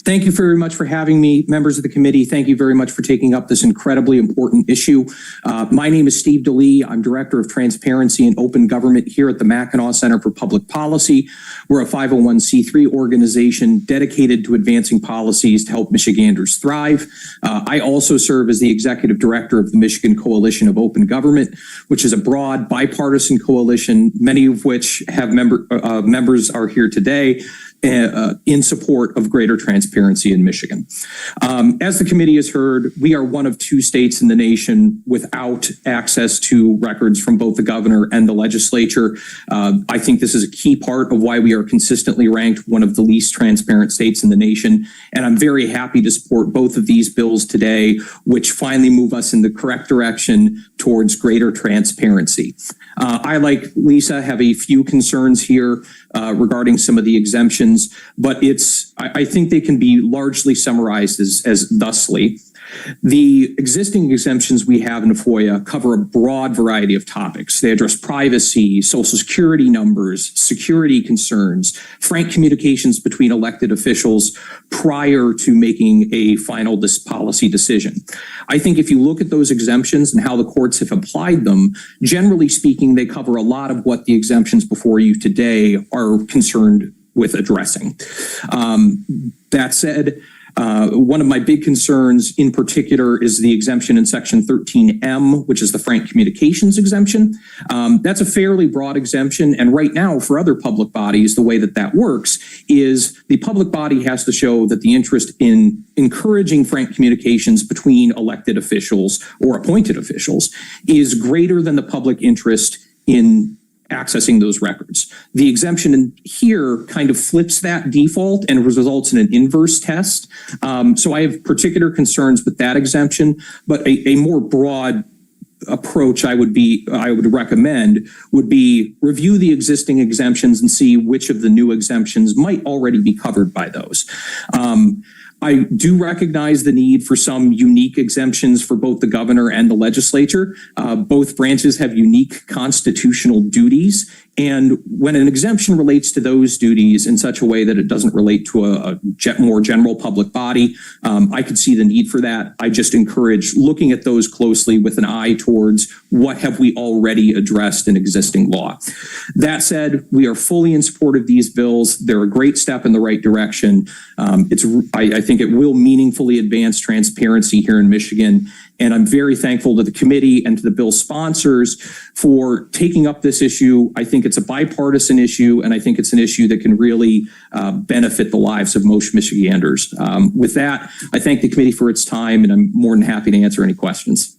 Thank you very much for having me, members of the committee. Thank you very much for taking up this incredibly important issue. My name is Steve Delie. I'm Director of Transparency and Open Government here at the Mackinac Center for Public Policy. We're a 501c3 organization dedicated to advancing policies to help Michiganders thrive. I also serve as the Executive Director of the Michigan Coalition of Open Government, which is a broad bipartisan coalition, many of which have members are here today, in support of greater transparency in Michigan. As the committee has heard, we are one of 2 states in the nation without access to records from both the governor and the legislature. I think this is a key part of why we are consistently ranked one of the least transparent states in the nation. And I'm very happy to support both of these bills today, which finally move us in the correct direction towards greater transparency. I, like Lisa, have a few concerns here regarding some of the exemptions, but I think they can be largely summarized as thusly. The existing exemptions we have in FOIA cover a broad variety of topics. They address privacy, social security numbers, security concerns, frank communications between elected officials prior to making a final policy decision. I think if you look at those exemptions and how the courts have applied them, generally speaking, they cover a lot of what the exemptions before you today are concerned with addressing. That said, one of my big concerns in particular is the exemption in section 13M, which is the frank communications exemption. That's a fairly broad exemption. And right now for other public bodies, the way that works is the public body has to show that the interest in encouraging frank communications between elected officials or appointed officials is greater than the public interest in accessing those records. The exemption in here kind of flips that default and results in an inverse test. So I have particular concerns with that exemption, but a more broad approach I would recommend would be review the existing exemptions and see which of the new exemptions might already be covered by those. I do recognize the need for some unique exemptions for both the governor and the legislature. Both branches have unique constitutional duties. And when an exemption relates to those duties in such a way that it doesn't relate to a more general public body, I could see the need for that. I just encourage looking at those closely with an eye towards what have we already addressed in existing law. That said, we are fully in support of these bills. They're a great step in the right direction. I think it will meaningfully advance transparency here in Michigan. And I'm very thankful to the committee and to the bill sponsors for taking up this issue. I think it's a bipartisan issue, and I think it's an issue that can really benefit the lives of most Michiganders. With that, I thank the committee for its time, and I'm more than happy to answer any questions.